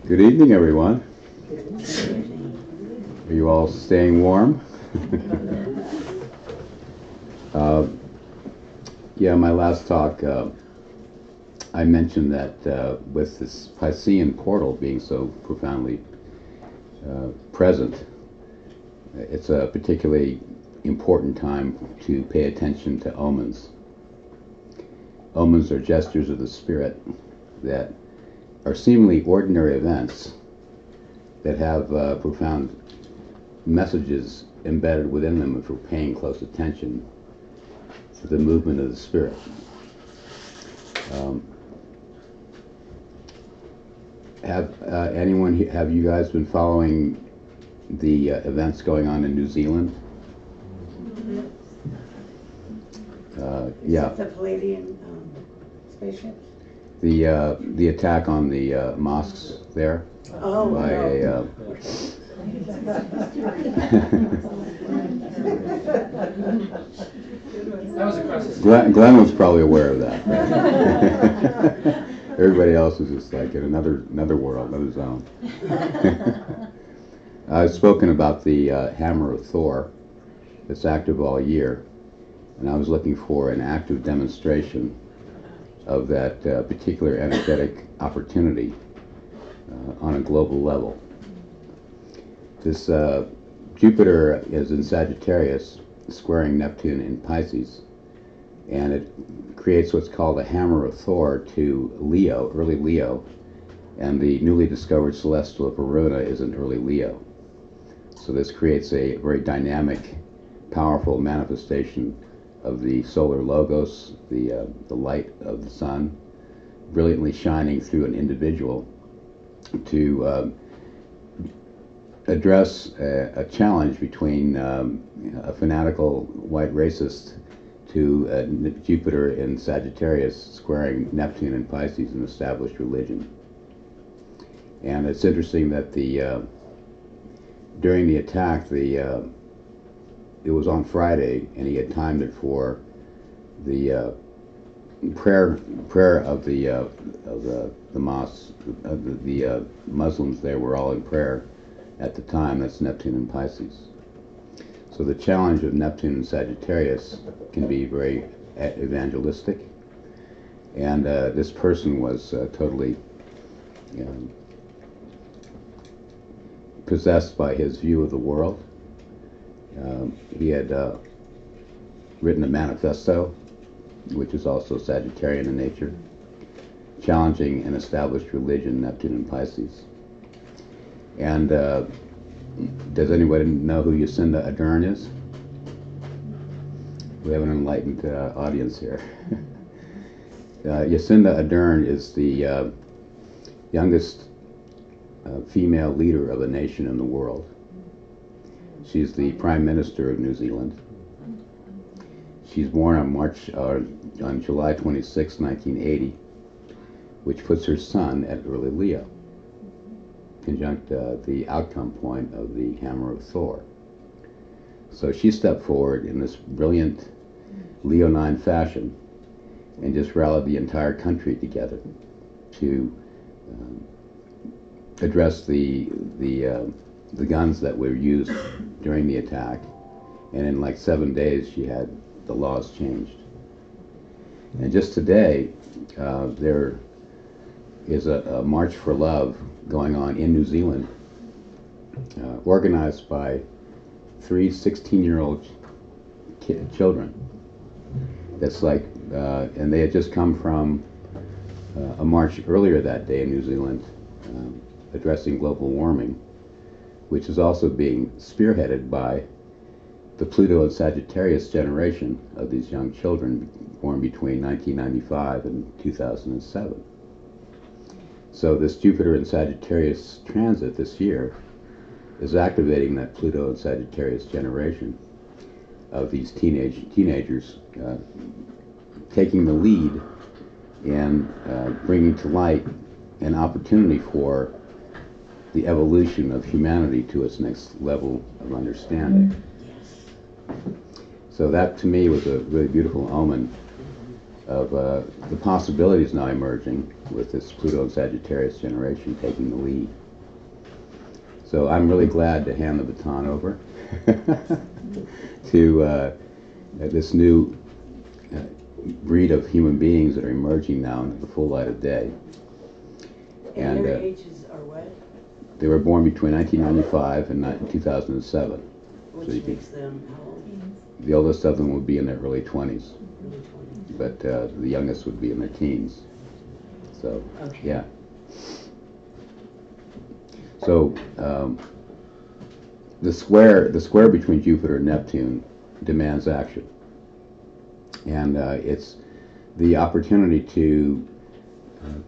Good evening, everyone. Are you all staying warm? Yeah, my last talk, I mentioned that with this Piscean portal being so profoundly present, it's a particularly important time to pay attention to omens. Omens are gestures of the spirit that are seemingly ordinary events that have profound messages embedded within them if we're paying close attention to the movement of the spirit. Have you guys been following the events going on in New Zealand? Yeah. The Palladian spaceships? The attack on the mosques there by a Glenn was probably aware of that. Everybody else was just like in another world, another zone. I've spoken about the hammer of Thor that's active all year, and I was looking for an active demonstration of that particular energetic opportunity on a global level. This Jupiter is in Sagittarius, squaring Neptune in Pisces, and it creates what's called a hammer of Thor to Leo, early Leo, and the newly discovered celestial of Uranus is in early Leo. So this creates a very dynamic, powerful manifestation of the solar logos, the light of the sun, brilliantly shining through an individual to address a challenge between a fanatical white racist to Jupiter in Sagittarius squaring Neptune in Pisces, an established religion. And it's interesting that during the attack, it was on Friday, and he had timed it for the prayer of the mosques, the Muslims. They were all in prayer at the time. That's Neptune and Pisces. So the challenge of Neptune and Sagittarius can be very evangelistic, and this person was totally possessed by his view of the world. He had written a manifesto, which is also Sagittarian in nature, challenging an established religion, Neptune and Pisces. And does anybody know who Jacinda Ardern is? We have an enlightened audience here. Jacinda Ardern is the youngest female leader of a nation in the world. She's the Prime Minister of New Zealand. She's born on July 26, 1980, which puts her sun at early Leo, conjunct the outcome point of the hammer of Thor. So she stepped forward in this brilliant Leonine fashion and just rallied the entire country together to address the guns that were used during the attack, and in like 7 days she had the laws changed. And just today there is a March for Love going on in New Zealand, organized by 3 16-year-old children. That's like, and they had just come from a march earlier that day in New Zealand addressing global warming, which is also being spearheaded by the Pluto and Sagittarius generation of these young children born between 1995 and 2007. So this Jupiter and Sagittarius transit this year is activating that Pluto and Sagittarius generation of these teenagers taking the lead and bringing to light an opportunity for the evolution of humanity to its next level of understanding. So that to me was a really beautiful omen of the possibilities now emerging with this Pluto and Sagittarius generation taking the lead. So I'm really glad to hand the baton over to this new breed of human beings that are emerging now into the full light of day. And their ages are what? They were born between 1995 and 2007. Which So makes them how old? The oldest of them would be in their early 20s, Early 20s. but the youngest would be in their teens. So, Okay. yeah. So, the square between Jupiter and Neptune demands action. And it's the opportunity to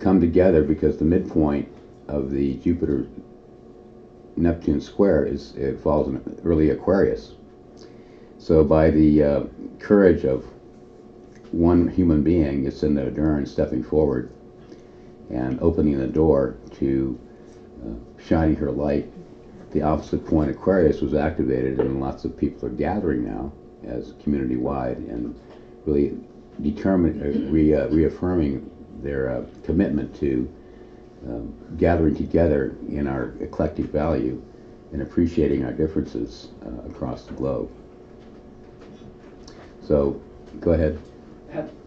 come together, because the midpoint of the Jupiter-Neptune square it falls in early Aquarius. So by the courage of one human being, Jacinda Ardern, stepping forward and opening the door to shining her light, the opposite point, Aquarius, was activated, and lots of people are gathering now as community-wide and really reaffirming their commitment to gathering together in our eclectic value and appreciating our differences across the globe. So, go ahead.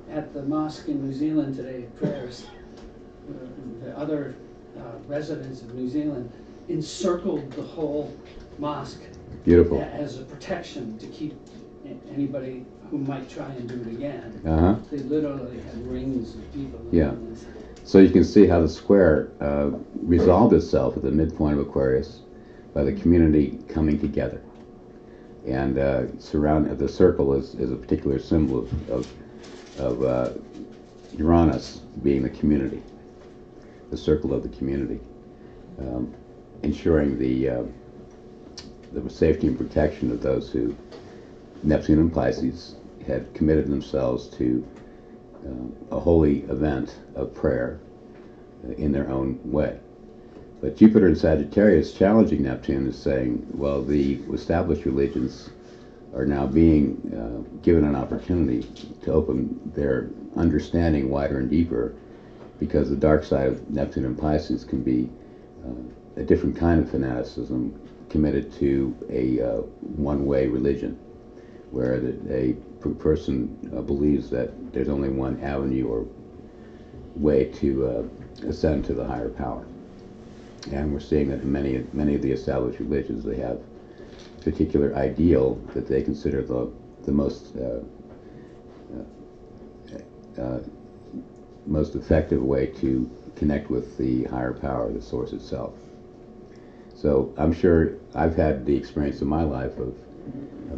At the mosque in New Zealand today, prayers, the other residents of New Zealand encircled the whole mosque. Beautiful. As a protection to keep anybody who might try and do it again. They literally had rings of people. Yeah. So you can see how the square resolved itself at the midpoint of Aquarius by the community coming together. And the circle is a particular symbol of Uranus being the community, the circle of the community, ensuring the safety and protection of those who, Neptune and Pisces, had committed themselves to a holy event of prayer in their own way. But Jupiter and Sagittarius challenging Neptune is saying, well, the established religions are now being given an opportunity to open their understanding wider and deeper, because the dark side of Neptune and Pisces can be a different kind of fanaticism committed to a one-way religion, where a person believes that there's only one avenue or way to ascend to the higher power. And we're seeing that in many of the established religions, they have a particular ideal that they consider the most most effective way to connect with the higher power, the source itself. So I'm sure I've had the experience in my life of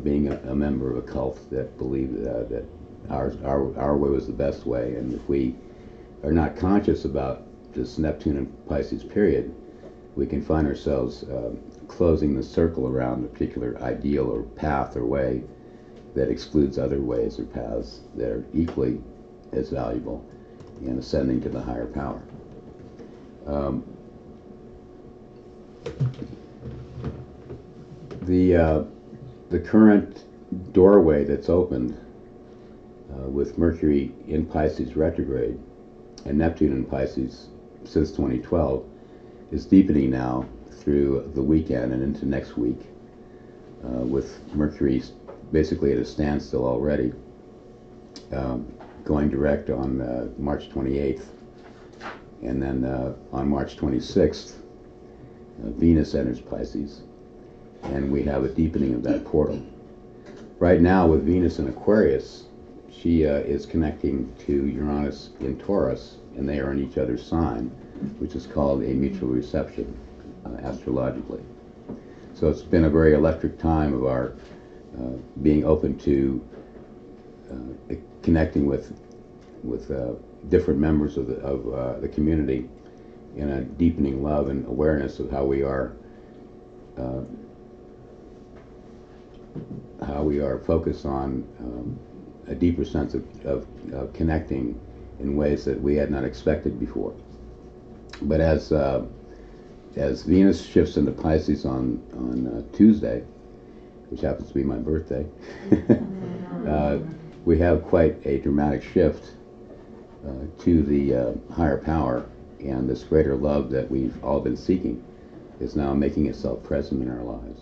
being a member of a cult that believed that our way was the best way, and if we are not conscious about this Neptune and Pisces period, we can find ourselves closing the circle around a particular ideal or path or way that excludes other ways or paths that are equally as valuable in ascending to the higher power. The current doorway that's opened with Mercury in Pisces retrograde and Neptune in Pisces since 2012 is deepening now through the weekend and into next week, with Mercury basically at a standstill already, going direct on March 28th, and then on March 26th, Venus enters Pisces, and we have a deepening of that portal. Right now, with Venus in Aquarius, she is connecting to Uranus in Taurus, and they are in each other's sign, which is called a mutual reception astrologically. So it's been a very electric time of our being open to connecting with different members of the community in a deepening love and awareness of how we are focused on a deeper sense of connecting in ways that we had not expected before. But as Venus shifts into Pisces on Tuesday, which happens to be my birthday, we have quite a dramatic shift to the higher power, and this greater love that we've all been seeking is now making itself present in our lives.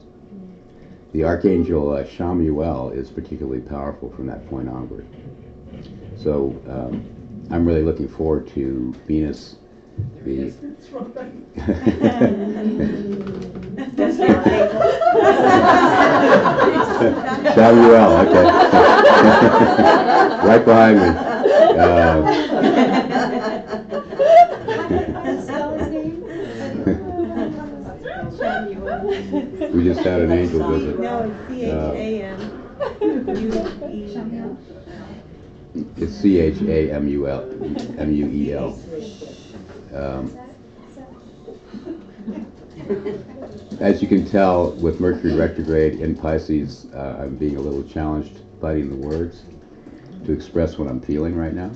The archangel Shamuel is particularly powerful from that point onward. So I'm really looking forward to Venus. The Shamuel, okay. Right behind me. We just had an angel visit. No, it's C-H-A-M-U-L. It's Chamuel. As you can tell, with Mercury retrograde in Pisces, I'm being a little challenged fighting the words to express what I'm feeling right now.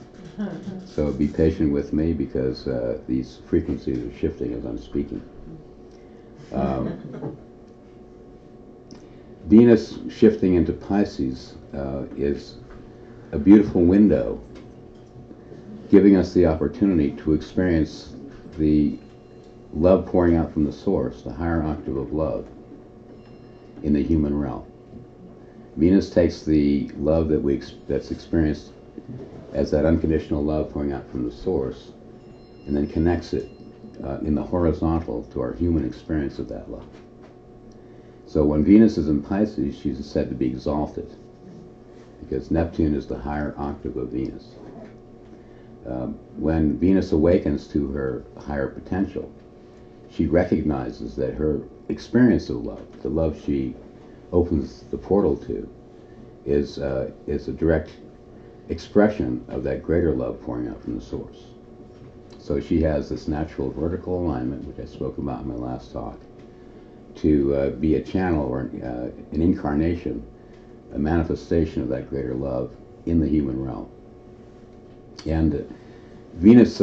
So be patient with me because these frequencies are shifting as I'm speaking. Venus shifting into Pisces is a beautiful window giving us the opportunity to experience the love pouring out from the source, the higher octave of love in the human realm. Venus takes the love that's experienced as that unconditional love pouring out from the source and then connects it in the horizontal to our human experience of that love. So when Venus is in Pisces, she's said to be exalted because Neptune is the higher octave of Venus. When Venus awakens to her higher potential, she recognizes that her experience of love, the love she opens the portal to, is a direct expression of that greater love pouring out from the source. So she has this natural vertical alignment, which I spoke about in my last talk, to be a channel or an incarnation, a manifestation of that greater love in the human realm. And Venus,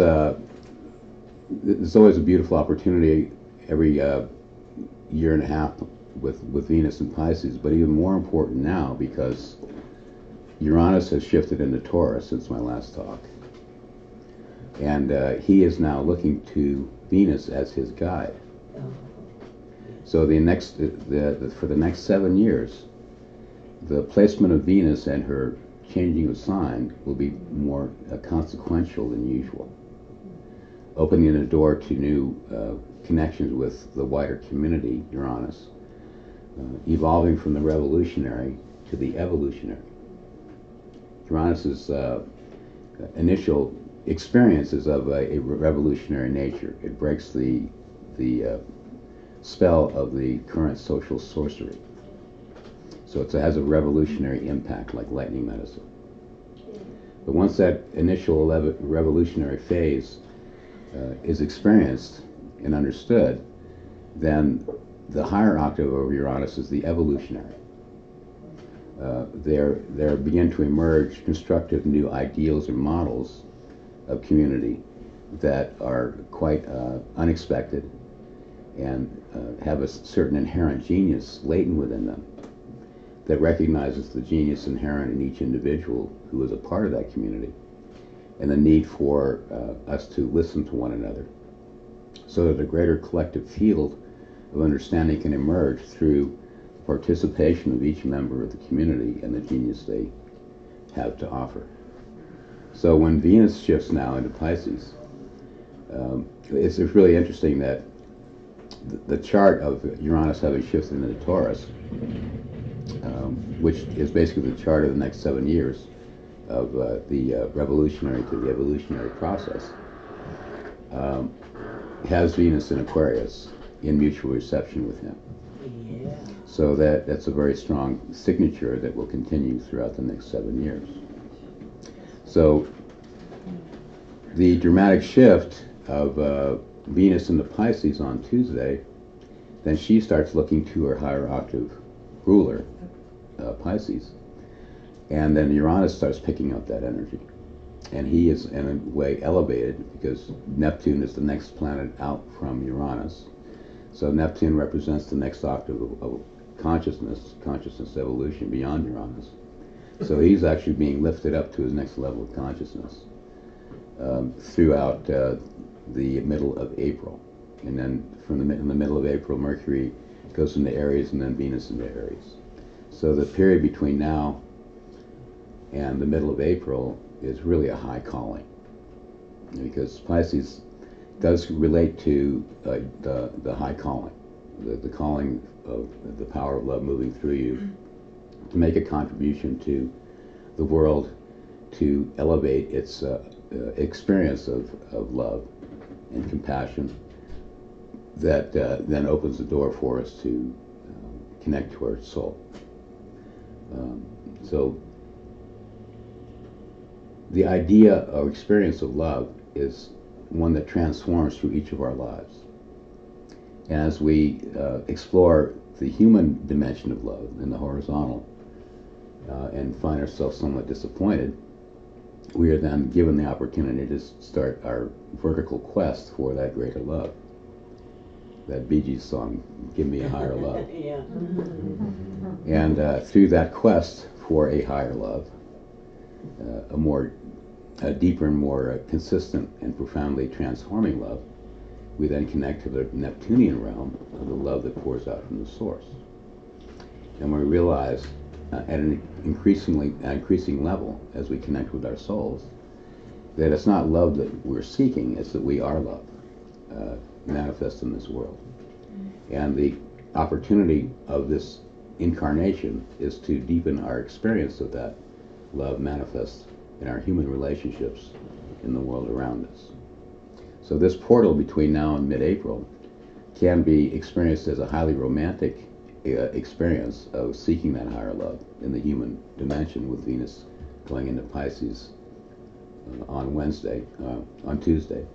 there's always a beautiful opportunity every year and a half with Venus and Pisces, but even more important now because Uranus has shifted into Taurus since my last talk. And he is now looking to Venus as his guide. So for the next 7 years, the placement of Venus and her changing of sign will be more consequential than usual, opening the door to new connections with the wider community, Uranus, evolving from the revolutionary to the evolutionary. Uranus's initial experience is of a revolutionary nature. It breaks the spell of the current social sorcery. So it has a revolutionary impact like lightning medicine. But once that initial revolutionary phase is experienced and understood, then the higher octave of Uranus is the evolutionary. There begin to emerge constructive new ideals or models of community that are quite unexpected and have a certain inherent genius latent within them that recognizes the genius inherent in each individual who is a part of that community and the need for us to listen to one another so that a greater collective field of understanding can emerge through participation of each member of the community and the genius they have to offer. So when Venus shifts now into Pisces, it's really interesting that the chart of Uranus having shifted into Taurus, which is basically the chart of the next 7 years of the revolutionary to the evolutionary process, has Venus in Aquarius in mutual reception with him. Yeah. So that's a very strong signature that will continue throughout the next 7 years. So the dramatic shift of Venus into Pisces on Tuesday, then she starts looking to her higher octave ruler, Pisces, and then Uranus starts picking up that energy. And he is in a way elevated because Neptune is the next planet out from Uranus. So Neptune represents the next octave of consciousness evolution beyond Uranus. So he's actually being lifted up to his next level of consciousness. throughout the middle of April. And then in the middle of April, Mercury goes into Aries and then Venus into Aries. So the period between now and the middle of April is really a high calling, because Pisces does relate to the high calling, the calling of the power of love moving through you to make a contribution to the world, to elevate its experience of love and compassion that then opens the door for us to connect to our soul. So the idea or experience of love is one that transforms through each of our lives. And as we explore the human dimension of love in the horizontal and find ourselves somewhat disappointed, we are then given the opportunity to start our vertical quest for that greater love. That Bee Gees song, "Give Me a Higher Love." Yeah. And through that quest for a higher love, a deeper and more consistent and profoundly transforming love, we then connect to the Neptunian realm of the love that pours out from the source. And we realize at an increasing level, as we connect with our souls, that it's not love that we're seeking, it's that we are love, manifest in this world. And the opportunity of this incarnation is to deepen our experience of that love manifest in our human relationships in the world around us. So this portal between now and mid-April can be experienced as a highly romantic experience of seeking that higher love in the human dimension, with Venus going into Pisces on Tuesday.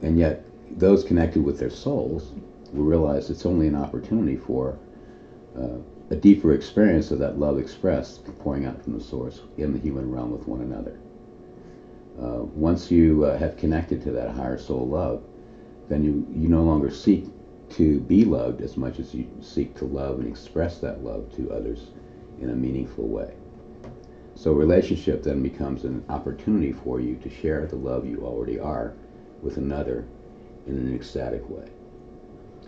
And yet those connected with their souls will realize it's only an opportunity for a deeper experience of that love expressed, pouring out from the source in the human realm with one another. Once you have connected to that higher soul love, then you no longer seek to be loved as much as you seek to love and express that love to others in a meaningful way. So relationship then becomes an opportunity for you to share the love you already are with another in an ecstatic way.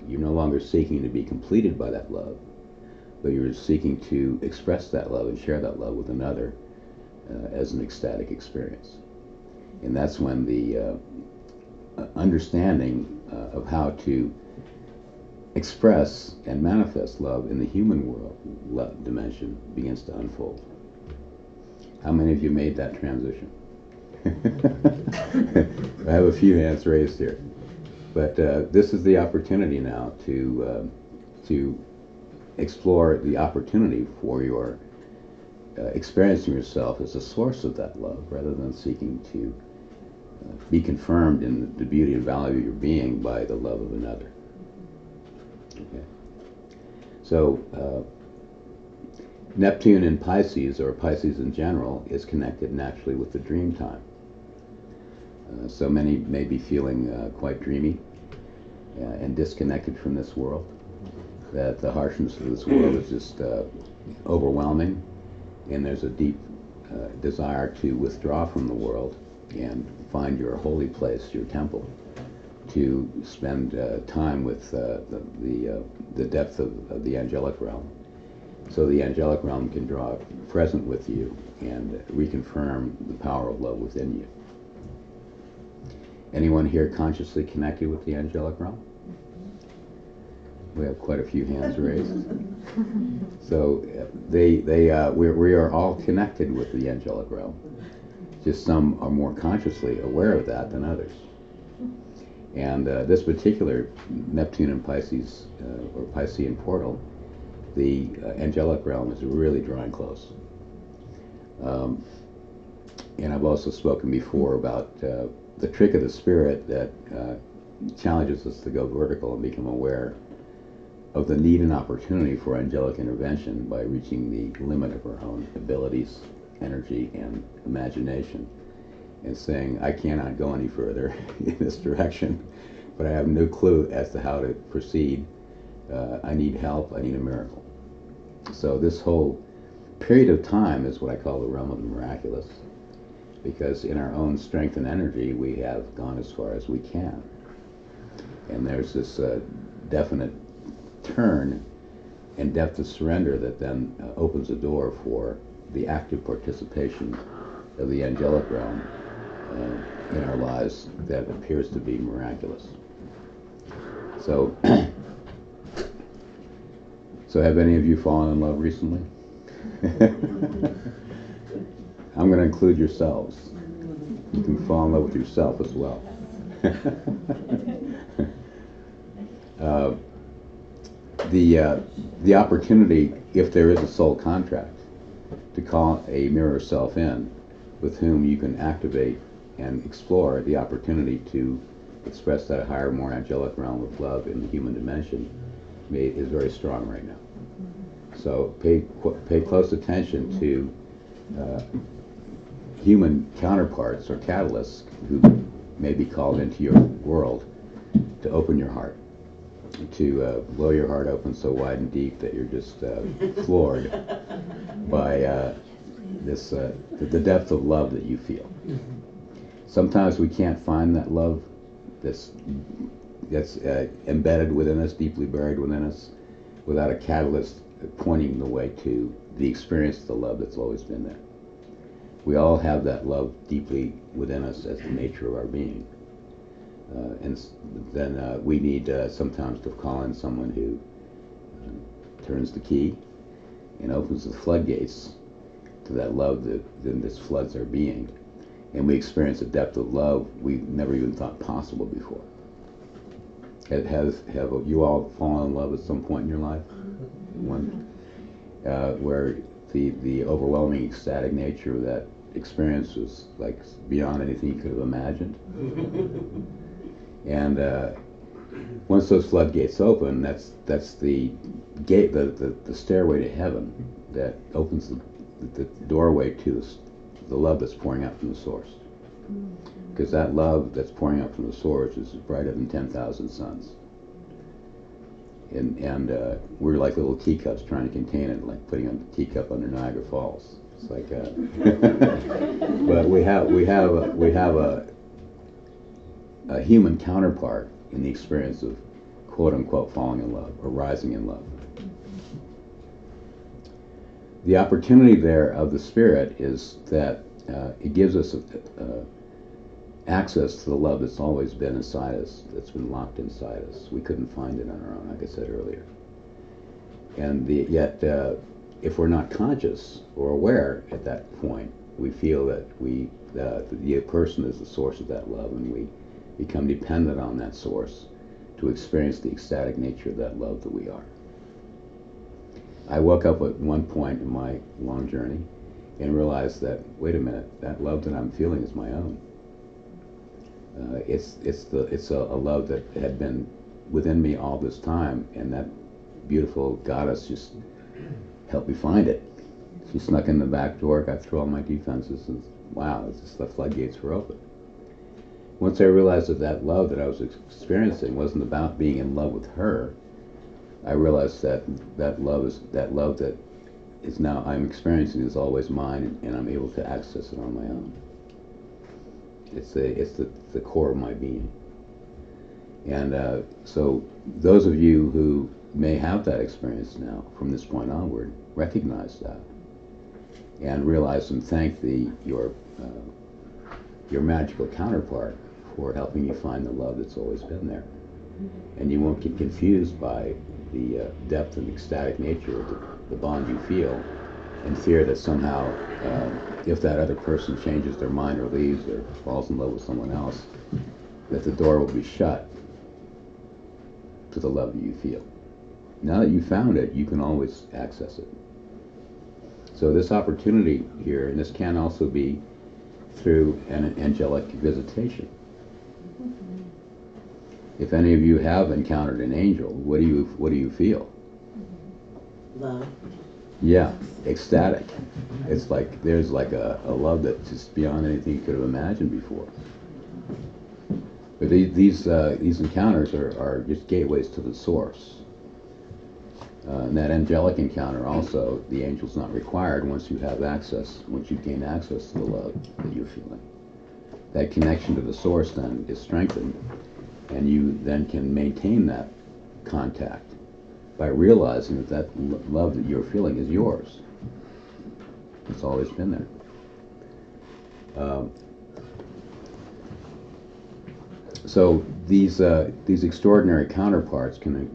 You're no longer seeking to be completed by that love, but you're seeking to express that love and share that love with another as an ecstatic experience. And that's when the understanding of how to express and manifest love in the human world dimension begins to unfold. How many of you made that transition? I have a few hands raised here. But this is the opportunity now to explore the opportunity for your experiencing yourself as a source of that love, rather than seeking to be confirmed in the beauty and value of your being by the love of another. Okay. So Neptune in Pisces, or Pisces in general, is connected naturally with the dream time. So many may be feeling quite dreamy and disconnected from this world, that the harshness of this world is just overwhelming, and there's a deep desire to withdraw from the world and find your holy place, your temple, to spend time with the depth of the angelic realm, so the angelic realm can draw present with you and reconfirm the power of love within you. Anyone here consciously connected with the angelic realm? We have quite a few hands raised. So we are all connected with the angelic realm. Just some are more consciously aware of that than others. And this particular Neptune and Pisces, or Piscean portal, the angelic realm is really drawing close. And I've also spoken before about the trick of the spirit that challenges us to go vertical and become aware of the need and opportunity for angelic intervention by reaching the limit of our own abilities, energy, and imagination, and saying, I cannot go any further in this direction, but I have no clue as to how to proceed. I need help, I need a miracle. So this whole period of time is what I call the realm of the miraculous. because in our own strength and energy we have gone as far as we can. And there's this definite turn and depth of surrender that then opens the door for the active participation of the angelic realm in our lives that appears to be miraculous. So, so have any of you fallen in love recently? I'm going to include yourselves. You can fall in love with yourself as well. The opportunity, if there is a soul contract, to call a mirror self in with whom you can activate and explore the opportunity to express that higher, more angelic realm of love in the human dimension is very strong right now. So pay close attention to human counterparts or catalysts who may be called into your world to open your heart, to blow your heart open so wide and deep that you're just floored by the depth of love that you feel. Sometimes we can't find that love that's embedded within us, deeply buried within us, without a catalyst pointing the way to the experience of the love that's always been there. We all have that love deeply within us as the nature of our being. And then we need sometimes to call in someone who turns the key and opens the floodgates to that love that then this floods our being. And we experience a depth of love we never even thought possible before. Have you all fallen in love at some point in your life? One where the overwhelming ecstatic nature of that experience was like beyond anything you could have imagined. And once those floodgates open, that's the gate, the stairway to heaven that opens the doorway to the love that's pouring out from the source. Because that love that's pouring out from the source is brighter than 10,000 suns. And we're like little teacups trying to contain it, like putting a teacup under Niagara Falls. It's like, but we have a human counterpart in the experience of quote unquote falling in love or rising in love. The opportunity there of the Spirit is that it gives us access to the love that's always been inside us, that's been locked inside us. We couldn't find it on our own, like I said earlier. And yet, if we're not conscious or aware at that point, we feel that the person is the source of that love, and we become dependent on that source to experience the ecstatic nature of that love that we are. I woke up at one point in my long journey and realized that, wait a minute, that love that I'm feeling is my own. It's a love that had been within me all this time, and that beautiful goddess just helped me find it. She snuck in the back door, got through all my defenses, and wow, it's just the floodgates were open. Once I realized that love that I was experiencing wasn't about being in love with her, I realized that love that is now I'm experiencing is always mine, and I'm able to access it on my own. It's the core of my being. And so those of you who may have that experience now, from this point onward, recognize that and realize and thank your magical counterpart for helping you find the love that's always been there. And you won't get confused by the depth and ecstatic nature of the bond you feel, and fear that somehow if that other person changes their mind or leaves or falls in love with someone else, that the door will be shut to the love that you feel. Now that you found it, you can always access it. So this opportunity here, and this can also be through an angelic visitation. If any of you have encountered an angel, what do you feel? Love. Yeah, ecstatic. It's like there's like a love that's just beyond anything you could have imagined before. But these encounters are just gateways to the source. And that angelic encounter also, the angel's not required once you have access, once you gain access to the love that you're feeling. That connection to the source then is strengthened, and you then can maintain that contact by realizing that love that you're feeling is yours. It's always been there. So these extraordinary counterparts can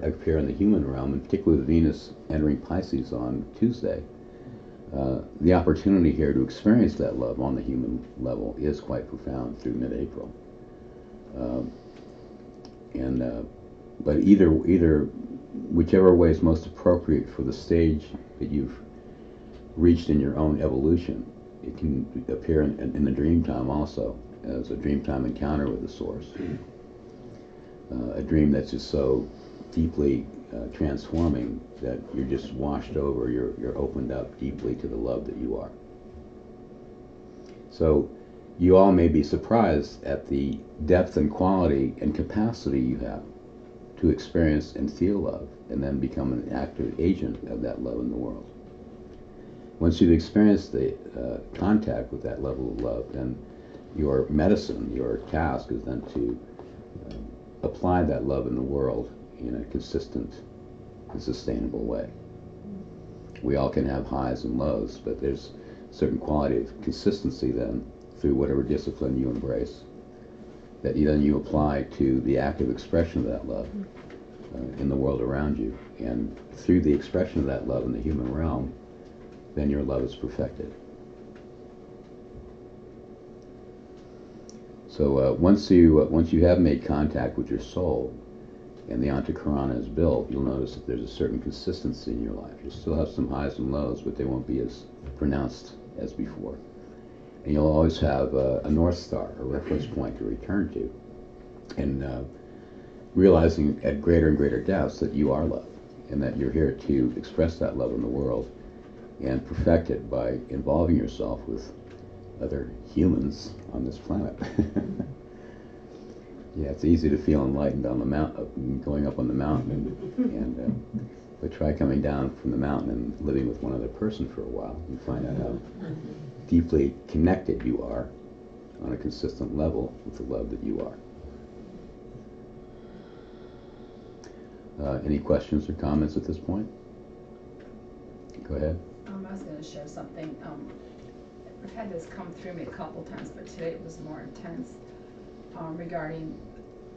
appear in the human realm, and particularly with Venus entering Pisces on Tuesday. The opportunity here to experience that love on the human level is quite profound through mid-April. But whichever way is most appropriate for the stage that you've reached in your own evolution, it can appear in the dream time also, as a dream time encounter with the source. A dream that's just so deeply transforming that you're just washed over, you're opened up deeply to the love that you are. So you all may be surprised at the depth and quality and capacity you have to experience and feel love, and then become an active agent of that love in the world. Once you've experienced the contact with that level of love, then your medicine, your task is then to apply that love in the world in a consistent and sustainable way. We all can have highs and lows, but there's a certain quality of consistency then through whatever discipline you embrace that you apply to the active expression of that love in the world around you. And through the expression of that love in the human realm, then your love is perfected. So once you have made contact with your soul and the Antakarana is built, you'll notice that there's a certain consistency in your life. You'll still have some highs and lows, but they won't be as pronounced as before. And you'll always have a North Star, a reference point to return to, and realizing at greater and greater depths that you are love, and that you're here to express that love in the world and perfect it by involving yourself with other humans on this planet. Yeah, it's easy to feel enlightened on the mountain, going up on the mountain, but try coming down from the mountain and living with one other person for a while and find out how deeply connected you are on a consistent level with the love that you are. Any questions or comments at this point? Go ahead. I was going to share something. I've had this come through me a couple times, but today it was more intense regarding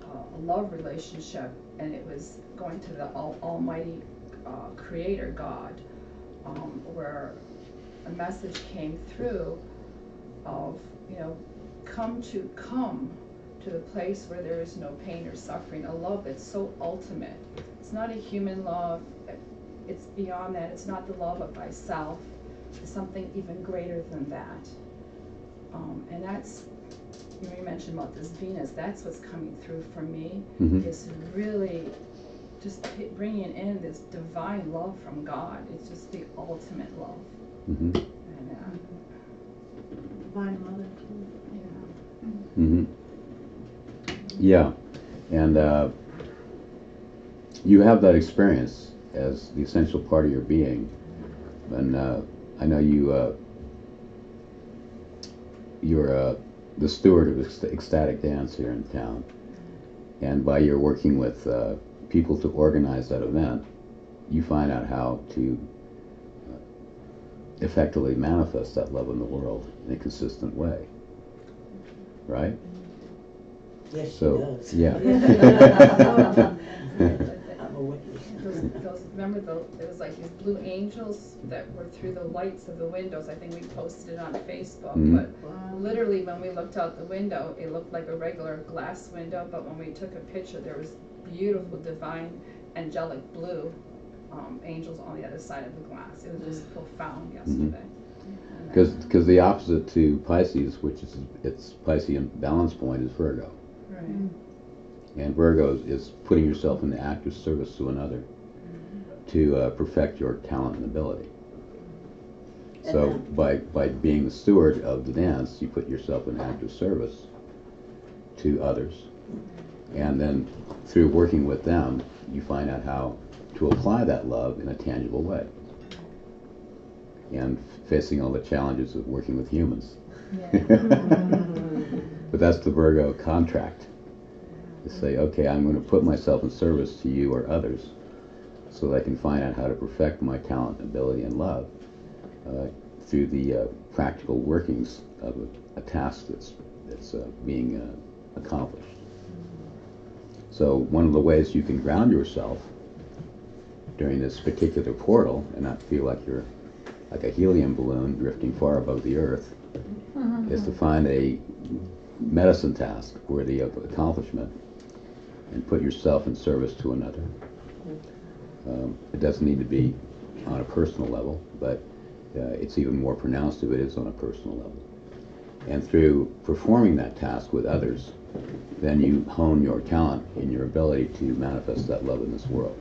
a love relationship, and it was going to the Almighty Creator God, where a message came through of, come to the place where there is no pain or suffering, a love that's so ultimate. It's not a human love, it's beyond that. It's not the love of thyself, it's something even greater than that. And that's, you mentioned about this Venus, that's what's coming through for me, is really just bringing in this divine love from God. It's just the ultimate love. And, Divine Mother. Yeah, and you have that experience as the essential part of your being, and I know you're the steward of ecstatic dance here in town, and by your working with people to organize that event, you find out how to effectively manifest that love in the world in a consistent way, right? Yes, So, she does. yeah. I'm a witness. Remember, there was like these blue angels that were through the lights of the windows. I think we posted it on Facebook. But literally, when we looked out the window, it looked like a regular glass window. But when we took a picture, there was beautiful, divine, angelic blue angels on the other side of the glass. It was just profound yesterday. Because the opposite to Pisces, which is its Piscean balance point, is Virgo. Right. And Virgo is putting yourself in the active service to another to perfect your talent and ability. So by being the steward of the dance, you put yourself in active service to others. And then through working with them, you find out how to apply that love in a tangible way. And facing all the challenges of working with humans. Yeah. But that's the Virgo contract. To say, okay, I'm going to put myself in service to you or others so that I can find out how to perfect my talent, ability, and love through the practical workings of a task that's being accomplished. So one of the ways you can ground yourself during this particular portal and not feel like you're like a helium balloon drifting far above the earth is to find a medicine task worthy of accomplishment and put yourself in service to another. It doesn't need to be on a personal level, but it's even more pronounced if it is on a personal level. And through performing that task with others, then you hone your talent and your ability to manifest that love in this world.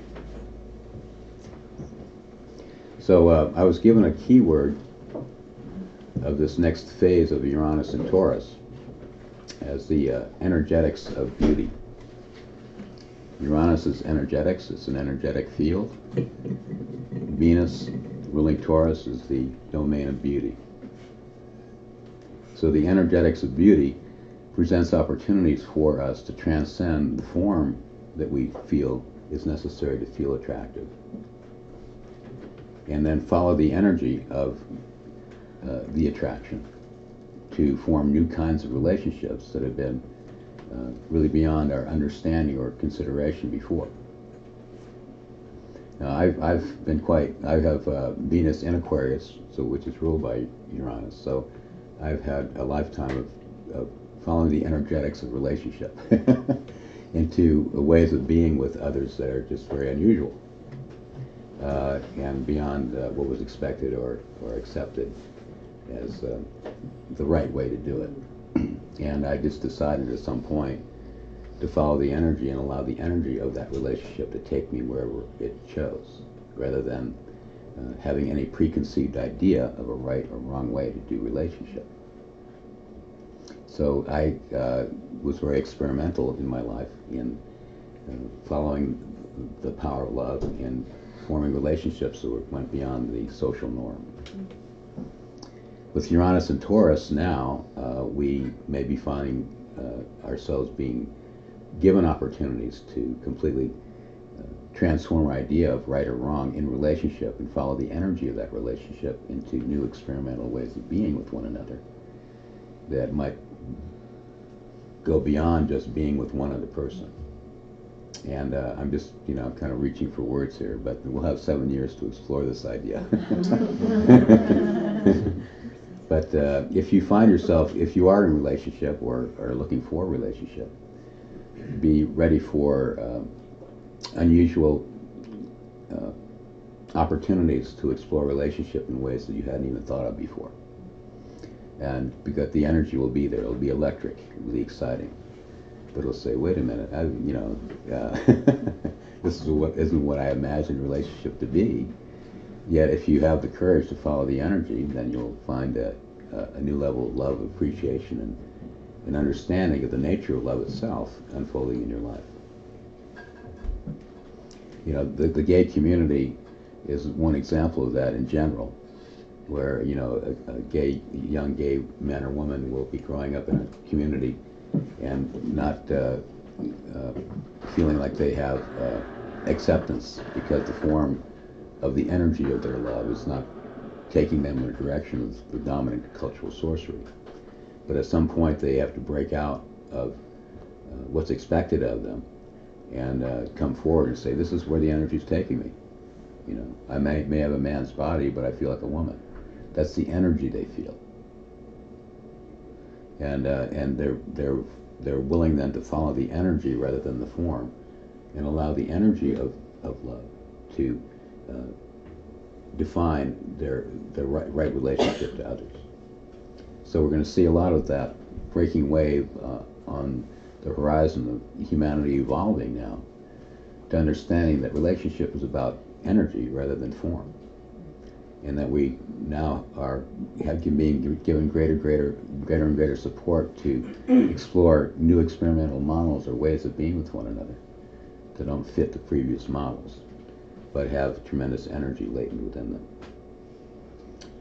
So I was given a keyword of this next phase of Uranus and Taurus as the energetics of beauty. Uranus is energetics, it's an energetic field. Venus, ruling Taurus, is the domain of beauty. So the energetics of beauty presents opportunities for us to transcend the form that we feel is necessary to feel attractive. And then follow the energy of the attraction to form new kinds of relationships that have been really beyond our understanding or consideration before. Now, I have Venus in Aquarius, so which is ruled by Uranus. So I've had a lifetime of following the energetics of relationship into ways of being with others that are just very unusual and beyond what was expected or accepted as the right way to do it. And I just decided at some point to follow the energy and allow the energy of that relationship to take me wherever it chose, rather than having any preconceived idea of a right or wrong way to do relationship. So I was very experimental in my life in following the power of love and forming relationships that went beyond the social norm. With Uranus and Taurus now, we may be finding ourselves being given opportunities to completely transform our idea of right or wrong in relationship and follow the energy of that relationship into new experimental ways of being with one another that might go beyond just being with one other person. And I'm just, kind of reaching for words here, but we'll have 7 years to explore this idea. But if you find yourself, if you are in a relationship or are looking for a relationship, be ready for unusual opportunities to explore relationship in ways that you hadn't even thought of before. And because the energy will be there, it'll be electric, it'll be exciting. But it'll say, wait a minute, this isn't what I imagined a relationship to be. Yet if you have the courage to follow the energy, then you'll find a new level of love, appreciation, and an understanding of the nature of love itself unfolding in your life. The gay community is one example of that in general, where a young gay man or woman will be growing up in a community and not feeling like they have acceptance because the form of the energy of their love is not taking them in a direction of the dominant cultural sorcery. But at some point they have to break out of what's expected of them and come forward and say, this is where the energy is taking me. I may have a man's body, but I feel like a woman. That's the energy they feel. And they're willing then to follow the energy rather than the form, and allow the energy of love to define their right relationship to others. So we're going to see a lot of that breaking wave on the horizon of humanity evolving now to understanding that relationship is about energy rather than form, and that we now have being given greater and greater support to explore new experimental models or ways of being with one another that don't fit the previous models. but have tremendous energy latent within them.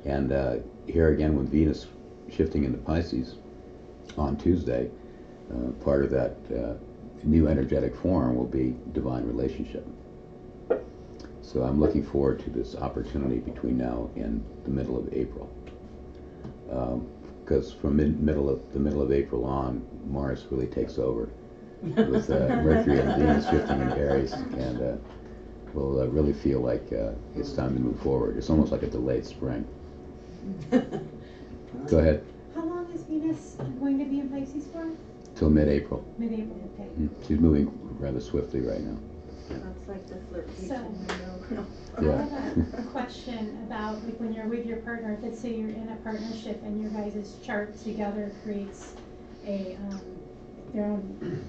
And here again, when Venus shifting into Pisces on Tuesday, part of that new energetic form will be divine relationship. So I'm looking forward to this opportunity between now and the middle of April. Because from the middle of April on, Mars really takes over with Mercury and Venus shifting in Aries, and we'll really feel like it's time to move forward. It's almost like a delayed spring. Go ahead. How long is Venus going to be in Pisces for? Till mid-April. Mid-April, okay. She's moving rather swiftly right now. That's like the flirtation. So- I Yeah. have a question about like when you're with your partner, if let's say you're in a partnership and your guys' chart together creates a their own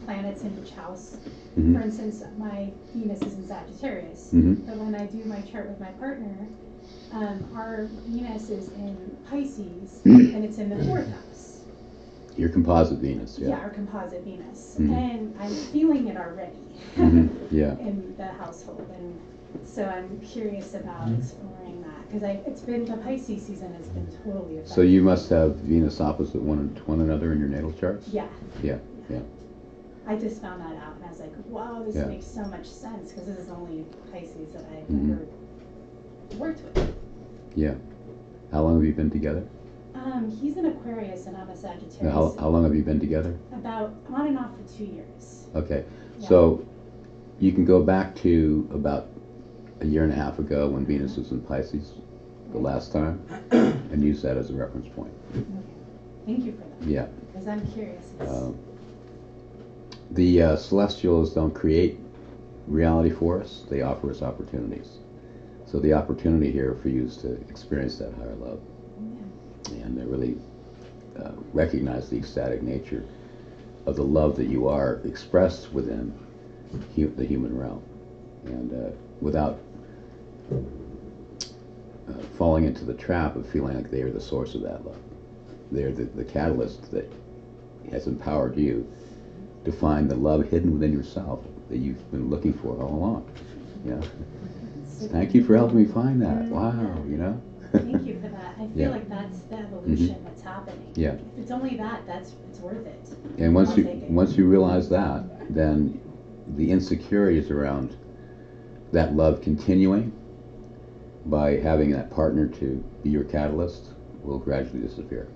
planets in each house. Mhm. For instance, my Venus is in Sagittarius, Mhm. but when I do my chart with my partner, our Venus is in Pisces and it's in the 4th house. Your composite Venus, Yeah, yeah. our composite Venus. Mhm. And I'm feeling it already Mhm. Yeah. in the household. And so I'm curious about Mm-hmm. exploring that because it's been the Pisces season has been totally affected. So you must have Venus opposite one another in your natal charts? Yeah. Yeah, yeah. I just found that out and I was like, wow, this Yeah. makes so much sense because this is the only Pisces that I've Mhm. ever worked with. Yeah. How long have you been together? He's an Aquarius and I'm a Sagittarius. Now, how long have you been together? About on and off for 2 years. Okay. Yeah. So you can go back to about a year and a half ago when Venus was in Pisces the last time and use that as a reference point. Okay. Thank you for that. Yeah. Because I'm curious. The celestials don't create reality for us, they offer us opportunities. So the opportunity here for you is to experience that higher love and really recognize the ecstatic nature of the love that you are expressed within the human realm. And without falling into the trap of feeling like they are the source of that love. They're the catalyst that has empowered you to find the love hidden within yourself that you've been looking for all along. You know? Thank you for helping me find that. Wow, you know? Thank you for that. I feel Yeah. like that's the evolution Mhm. that's happening. Yeah. If it's only that, it's worth it. And once I'll you take it. once you realize that, then the insecurities around that love continuing by having that partner to be your catalyst will gradually disappear.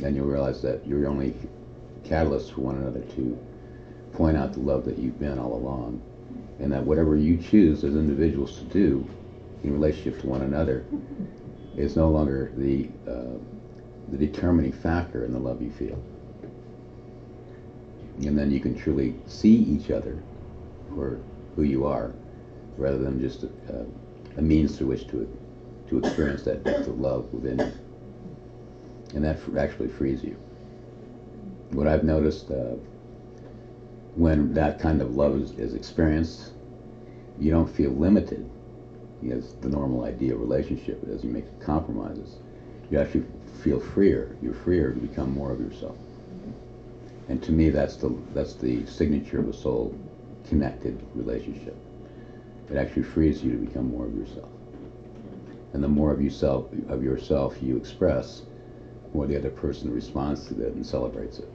And you'll realize that you're only catalysts for one another to point out the love that you've been all along, and that whatever you choose as individuals to do in relationship to one another is no longer the determining factor in the love you feel. And then you can truly see each other for who you are, rather than just a means through which to experience that depth of love within you. And that actually frees you. What I've noticed when that kind of love is experienced, you don't feel limited as the normal idea of relationship as you make compromises. You actually feel freer. You're freer to become more of yourself. And to me, that's the signature of a soul-connected relationship. It actually frees you to become more of yourself. And the more of yourself you express, the more the other person responds to that and celebrates it.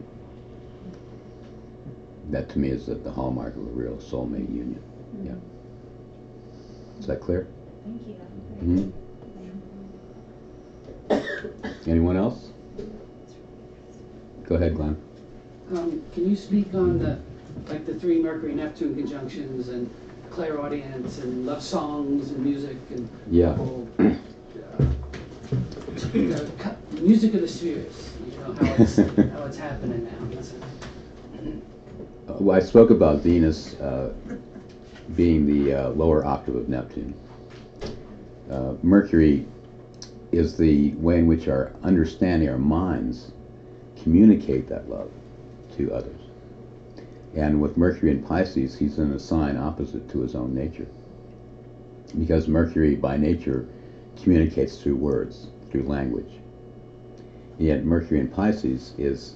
That to me is the hallmark of a real soulmate union. Yeah. Is that clear? Thank you. Mm-hmm. Anyone else? Go ahead, Glenn. Can you speak on the 3 Mercury Neptune conjunctions and clairaudience and love songs and music and Yeah. whole, the music of the spheres? You know how it's happening now. Well, I spoke about Venus being the lower octave of Neptune. Mercury is the way in which our understanding, our minds, communicate that love to others. And with Mercury in Pisces, he's in a sign opposite to his own nature. Because Mercury, by nature, communicates through words, through language. Yet Mercury in Pisces is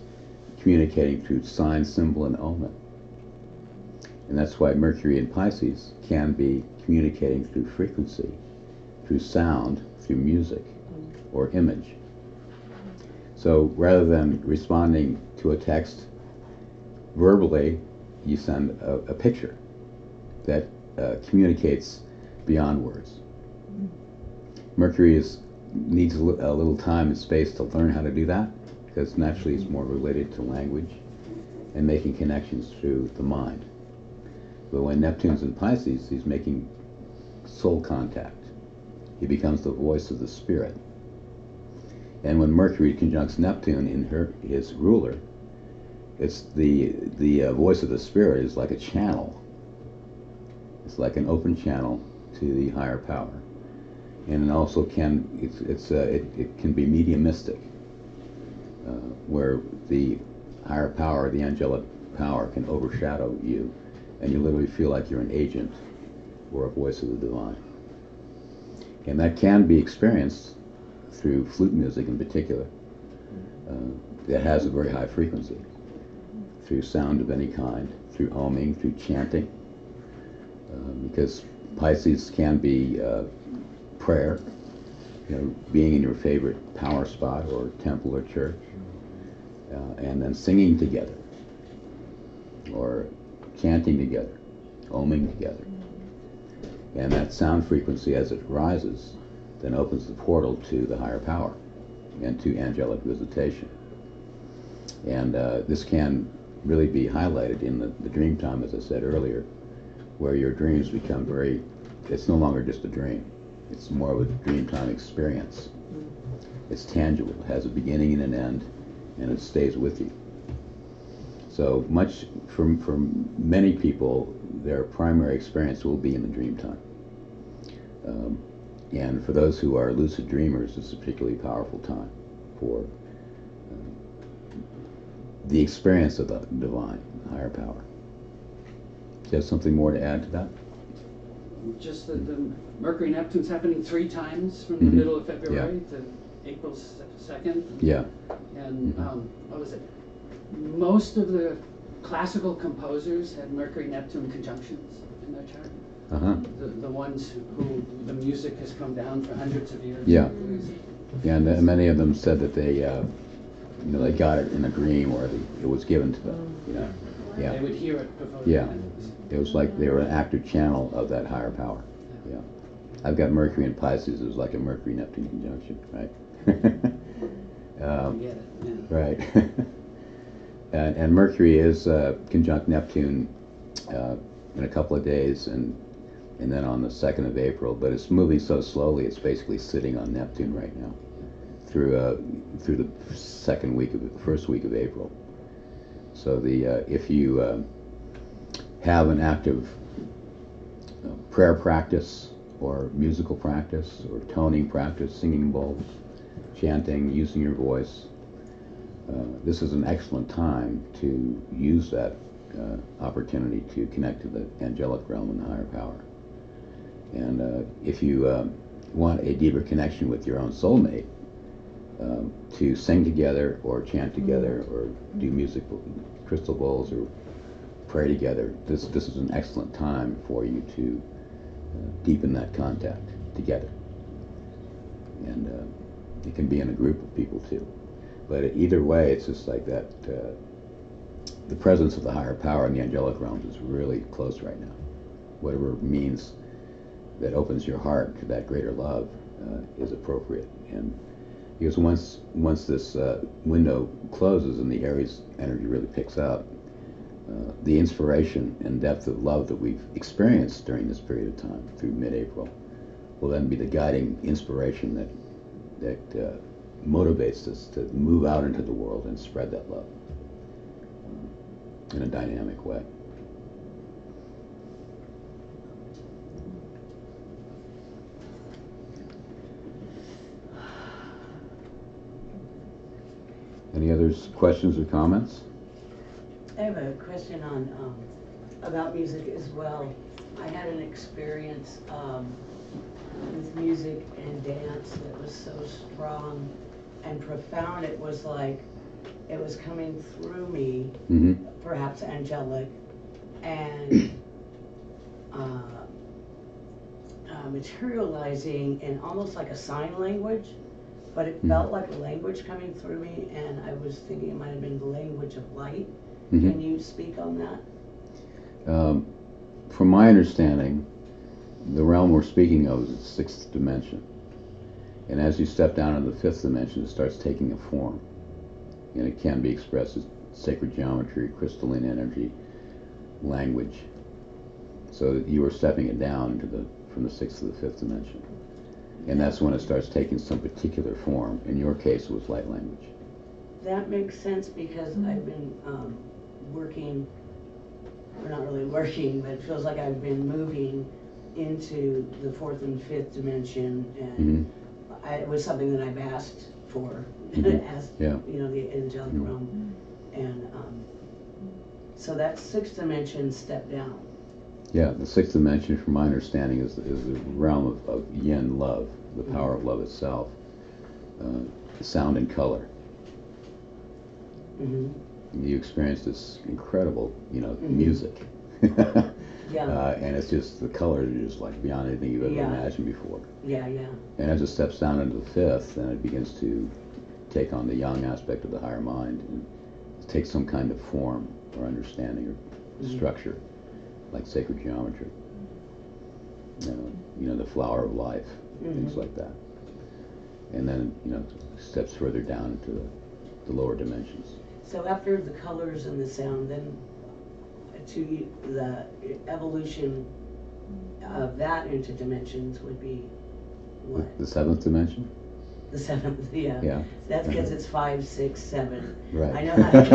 communicating through sign, symbol, and omen. And that's why Mercury in Pisces can be communicating through frequency, through sound, through music, or image. So rather than responding to a text verbally, you send a picture that communicates beyond words. Mercury needs a little time and space to learn how to do that, because naturally it's more related to language and making connections through the mind. But when Neptune's in Pisces, he's making soul contact. He becomes the voice of the spirit. And when Mercury conjuncts Neptune in his ruler, it's the voice of the spirit is like a channel. It's like an open channel to the higher power, and it also it can be mediumistic, where the higher power, the angelic power, can overshadow you, and you literally feel like you're an agent or a voice of the divine. And that can be experienced through flute music in particular, that has a very high frequency, through sound of any kind, through oming, through chanting, because Pisces can be prayer, being in your favorite power spot or temple or church, and then singing together, or chanting together, oming together. And that sound frequency, as it rises, then opens the portal to the higher power and to angelic visitation. And this can really be highlighted in the dream time, as I said earlier, where your dreams become it's no longer just a dream. It's more of a dream time experience. It's tangible, it has a beginning and an end, and it stays with you. So much, for many people, their primary experience will be in the dream time. And for those who are lucid dreamers, it's a particularly powerful time for the experience of the divine, higher power. Do you have something more to add to that? Just that the Mercury Neptune's happening 3 times from the middle of February to April 2nd. Yeah. And what was it? Most of the classical composers had Mercury Neptune conjunctions in their chart. The ones who the music has come down for hundreds of years. Yeah. And many of them said that they they got it in a dream, or it was given to them. Yeah. They would hear it before. Yeah. It was like they were an active channel of that higher power. Yeah. I've got Mercury in Pisces. It was like a Mercury Neptune conjunction, right? Get it. Yeah. Right. and Mercury is conjunct Neptune in a couple of days, and then on the 2nd of April. But it's moving so slowly; it's basically sitting on Neptune right now through the first week of April. So if you have an active prayer practice, or musical practice, or toning practice, singing bowls, chanting, using your voice, this is an excellent time to use that opportunity to connect to the angelic realm and the higher power. And if you want a deeper connection with your own soulmate, to sing together or chant together or do music, crystal bowls, or pray together, this is an excellent time for you to deepen that contact together. And it can be in a group of people too. But either way, it's just like that. The presence of the higher power in the angelic realms is really close right now. Whatever means that opens your heart to that greater love is appropriate. And because once this window closes and the Aries energy really picks up, the inspiration and depth of love that we've experienced during this period of time through mid-April will then be the guiding inspiration that motivates us to move out into the world and spread that love in a dynamic way. Any other questions or comments? I have a question on about music as well. I had an experience with music and dance that was so strong and profound. It was like it was coming through me, perhaps angelic, and materializing in almost like a sign language, but it felt like a language coming through me, and I was thinking it might have been the language of light. Can you speak on that? From my understanding, the realm we're speaking of is the sixth dimension. And as you step down into the fifth dimension, it starts taking a form. And it can be expressed as sacred geometry, crystalline energy, language. So that you are stepping it down into from the sixth to the fifth dimension. And that's when it starts taking some particular form. In your case, it was light language. That makes sense because I've been working, or not really working, but it feels like I've been moving into the fourth and fifth dimension, and it was something that I've asked for, asked, you know, the angelic realm, and so that sixth dimension step down. Yeah, the sixth dimension, from my understanding, is the realm of yin love, the power of love itself, sound and color. You experience this incredible, you know, music. And it's just, the colors are just like beyond anything you've ever imagined before. And as it steps down into the fifth, then it begins to take on the yang aspect of the higher mind and take some kind of form or understanding or structure, like sacred geometry. You know, the flower of life, things like that. And then, you know, steps further down into the lower dimensions. So after the colors and the sound, then to the evolution of that into dimensions would be what? The seventh dimension? The seventh, yeah. That's because it's 5, 6, 7. Right. I know how to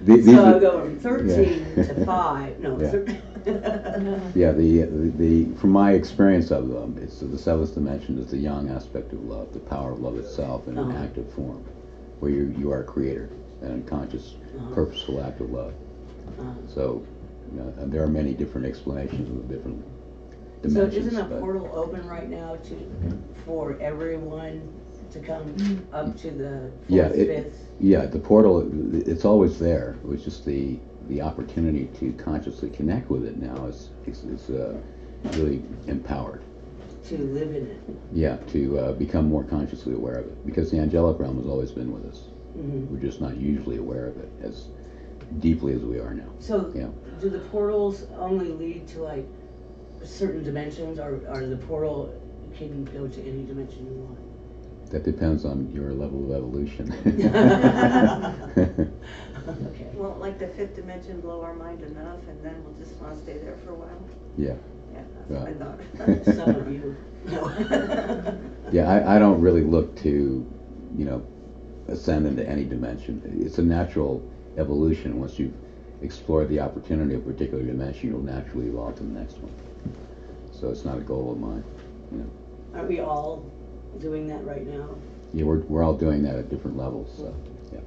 count. So I'll go from 13 to 5. No, 13. From my experience of them, it's the seventh dimension is the yang aspect of love, the power of love itself in an active form, where you are a creator, an unconscious, purposeful act of love. So, you know, and there are many different explanations of the different dimensions. So isn't a portal open right now for everyone to come up to the fourth, fifth? Yeah, the portal, it's always there. It was just the opportunity to consciously connect with it now is really empowered. To live in it. Yeah, to become more consciously aware of it. Because the angelic realm has always been with us. We're just not usually aware of it as deeply as we are now. So do the portals only lead to like certain dimensions, or the portal can go to any dimension you want? That depends on your level of evolution. Okay. Won't like the fifth dimension blow our mind enough, and then we'll just want to stay there for a while? Yeah. Yeah, that's what I thought. Some of you. No. Yeah, I don't really look to, you know, ascend into any dimension. It's a natural evolution. Once you've explored the opportunity of a particular dimension, you'll naturally evolve to the next one. So it's not a goal of mine, you know. Aren't we all doing that right now? Yeah, we're all doing that at different levels. So yeah.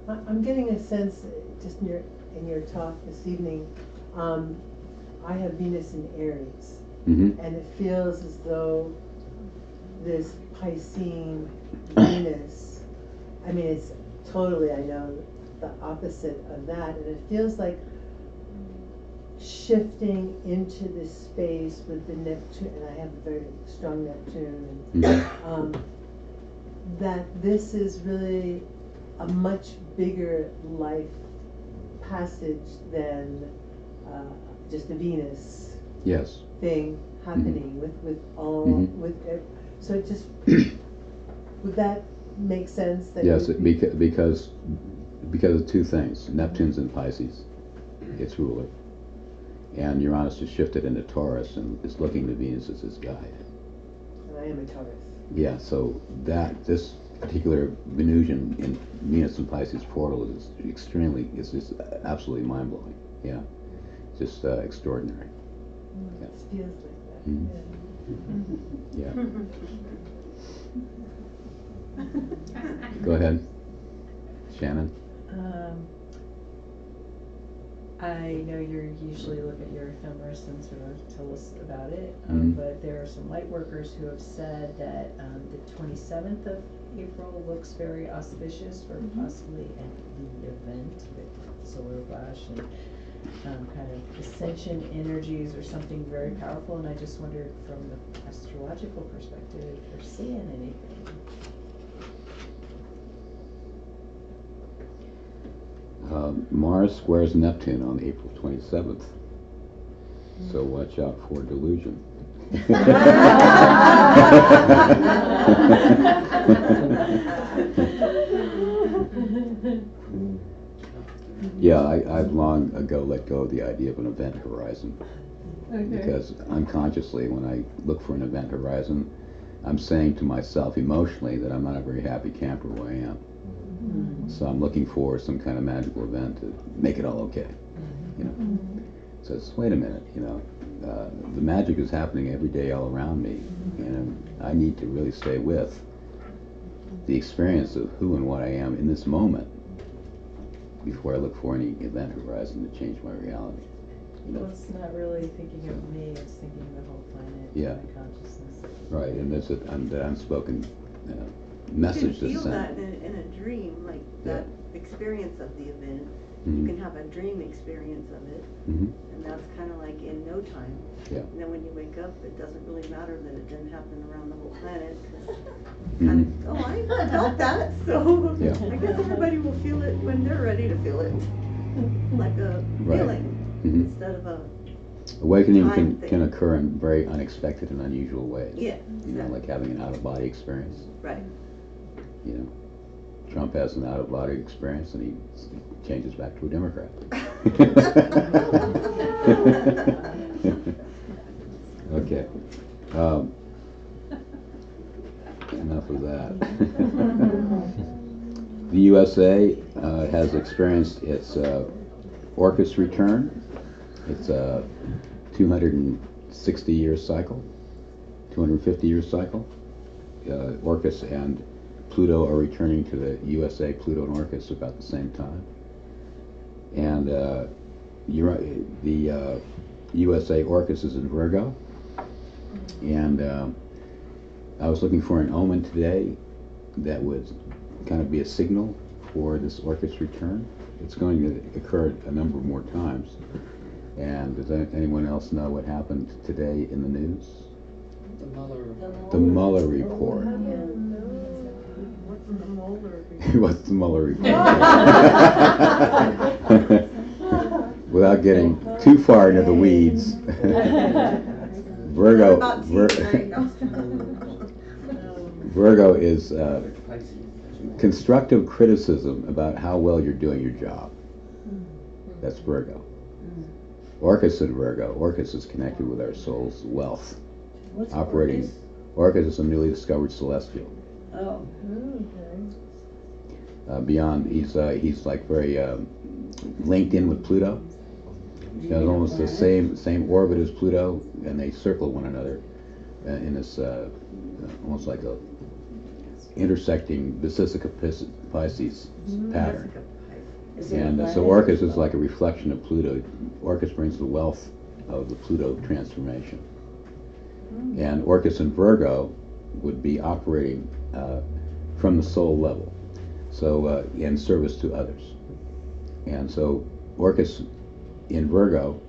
I'm getting a sense, just in your talk this evening, I have Venus in Aries, and it feels as though this Piscean Venus, I mean, it's totally, I know, the opposite of that, and it feels like shifting into this space with the Neptune, and I have a very strong Neptune, and that this is really a much bigger life passage than just a Venus thing happening with all so it just would that make sense? That yes, because of two things. Neptune's in Pisces, its ruler, and Uranus has shifted into Taurus and is looking to Venus as his guide. And I am a Taurus. Yeah, so this particular Venusian in Venus and Pisces portal is extremely, it's just absolutely mind-blowing. Yeah, just extraordinary. It feels like that. Yeah. Go ahead, Shannon. I know you usually look at your ephemeris and sort of tell us about it, but there are some light workers who have said that the 27th of April looks very auspicious for possibly the event with solar flash and kind of ascension energies or something very powerful. And I just wondered from the astrological perspective if you're seeing anything. Mars squares Neptune on April 27th, so watch out for delusion. Yeah, I've long ago let go of the idea of an event horizon. Because unconsciously, when I look for an event horizon, I'm saying to myself emotionally that I'm not a very happy camper where I am. So I'm looking for some kind of magical event to make it all okay. You know. So it's, wait a minute, you know, the magic is happening every day all around me, and I need to really stay with the experience of who and what I am in this moment before I look for any event horizon to change my reality. You know? Well, it's not really thinking of me, it's thinking of the whole planet, Yeah. my consciousness. Right, and there's an unspoken message You to can feel that send. in a dream, like that experience of the event. Mhm. You can have a dream experience of it, Mhm. and that's kind of like in no time. Yeah. And then when you wake up, it doesn't really matter that it didn't happen around the whole planet, because Mhm. oh, I felt that, so Yeah. I guess everybody will feel it when they're ready to feel it, like a Right. feeling Mhm. instead of a Awakening time can thing. occur in very unexpected and unusual ways. Yeah, You know, exactly. like having an out-of-body experience. Right. You know, Trump has an out-of-body experience and he changes back to a Democrat. Okay. Enough of that. The USA has experienced its Orcus return. It's a 260-year cycle, 250-year cycle. Orcus and Pluto are returning to the USA. Pluto and Orcus about the same time. And the USA Orcus is in Virgo. And I was looking for an omen today that would kind of be a signal for this Orcus return. It's going to occur a number more times. And does anyone else know what happened today in the news? The Mueller. The Mueller report. What's the Mueller? What's the Mueller report? Without getting too far into the weeds, Virgo. About teeth, right? No. Virgo is constructive criticism about how well you're doing your job. That's Virgo. Orcus in Virgo. Orcus is connected with our soul's wealth. What's Operating. Orcus? Orcus is a newly discovered celestial. Oh. Beyond, he's like very linked in with Pluto. He has almost the same orbit as Pluto, and they circle one another in this almost like a intersecting Vesica Pisces pattern. Is it a And so planet? Orcus is like a reflection of Pluto. Orcus brings the wealth of the Pluto transformation. And Orcus in Virgo would be operating from the soul level, so in service to others. And so Orcus in Virgo,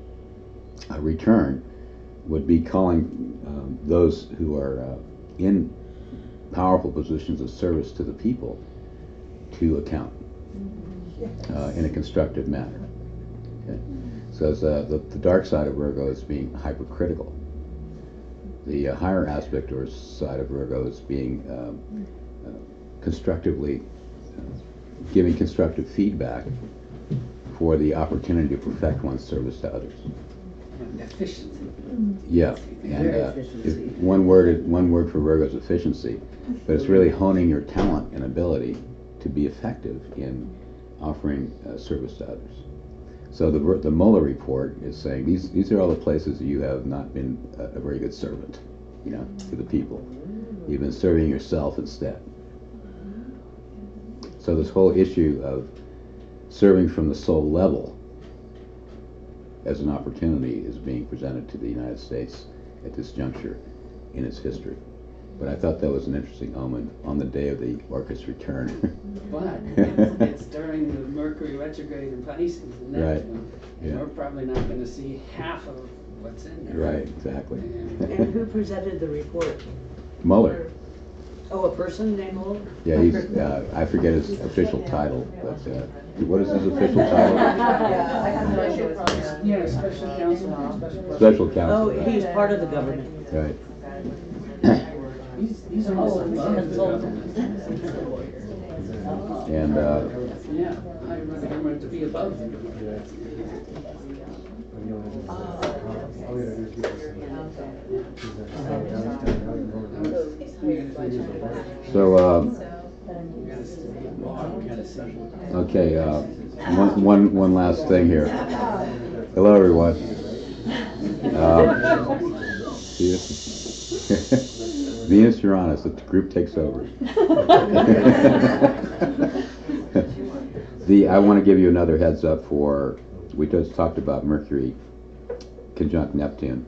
a return, would be calling those who are in powerful positions of service to the people to account in a constructive manner. Okay? So the dark side of Virgo is being hypercritical. The higher aspect or side of Virgo is being constructively giving constructive feedback for the opportunity to perfect one's service to others. Efficiency. Yeah, and one word for Virgo is efficiency, but it's really honing your talent and ability to be effective in offering service to others. So the Mueller report is saying these are all the places that you have not been a very good servant, you know, to the people. You've been serving yourself instead. So this whole issue of serving from the soul level as an opportunity is being presented to the United States at this juncture in its history. But I thought that was an interesting omen on the day of the orca's return. But it's during the Mercury retrograde in Pisces and Right. Neptune. Yeah. We're probably not going to see half of what's in there. Right, exactly. And who presented the report? Mueller. Oh, a person named Mueller? Yeah, he's, I forget his official title, but what is his official title? Yeah, special counsel. Special counsel. Oh, right. he's part of the government. Right. He's almost Oh, above the consultant. government. And Yeah, I want the government to be above the government. so, okay, one last thing here. Hello, everyone. Venus, Uranus, the group takes over. I want to give you another heads up for, we just talked about Mercury conjunct Neptune.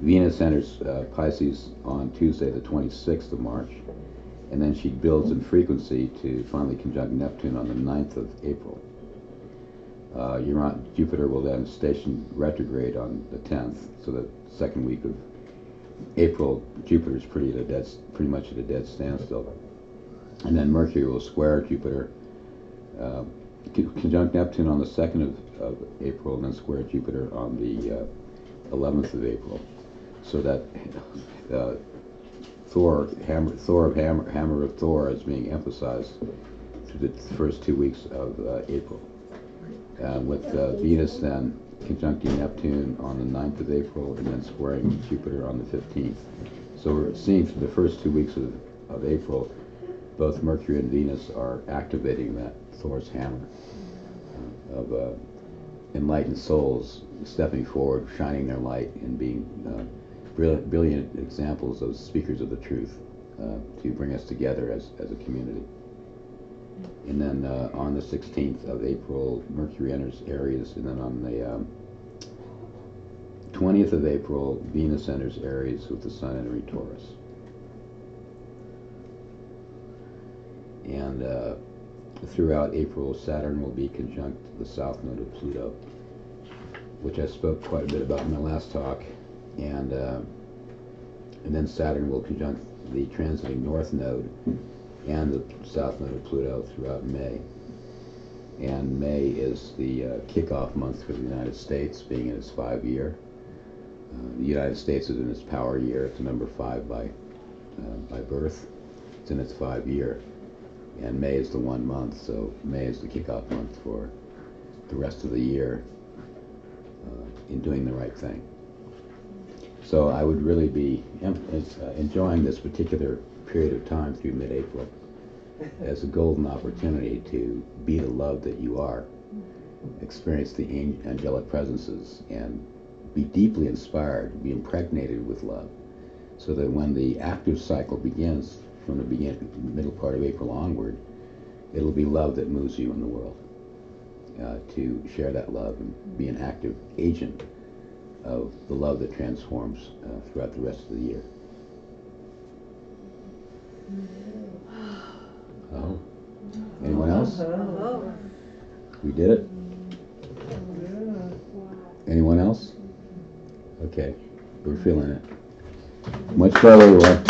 Venus enters Pisces on Tuesday the 26th of March, and then she builds in frequency to finally conjunct Neptune on the 9th of April. Jupiter will then station retrograde on the 10th, so the second week of April, Jupiter's pretty much at a dead standstill. And then Mercury will square Jupiter, conjunct Neptune on the 2nd of April, and then square Jupiter on the 11th of April. So that Thor of Hammer of Thor is being emphasized through the first 2 weeks of April. With Venus then conjuncting Neptune on the 9th of April and then squaring Jupiter on the 15th. So we're seeing for the first 2 weeks of April, both Mercury and Venus are activating that Thor's hammer of enlightened souls stepping forward, shining their light, and being brilliant examples of speakers of the truth to bring us together as a community. And then on the 16th of April, Mercury enters Aries, and then on the 20th of April, Venus enters Aries with the Sun entering Taurus. And throughout April, Saturn will be conjunct the south node of Pluto, which I spoke quite a bit about in my last talk. And then Saturn will conjunct the transiting north node and the south node of Pluto throughout May. And May is the kickoff month for the United States, being in its 5-year. The United States is in its power year. It's number 5 by birth. It's in its 5-year. And May is the 1 month, so May is the kickoff month for the rest of the year in doing the right thing. So I would really be enjoying this particular period of time through mid-April as a golden opportunity to be the love that you are, experience the angelic presences, and be deeply inspired, be impregnated with love, so that when the active cycle begins from the middle part of April onward, it'll be love that moves you in the world, to share that love and be an active agent of the love that transforms throughout the rest of the year. Oh. Anyone else? We did it? Anyone else? Okay, we're feeling it. Much love, everyone.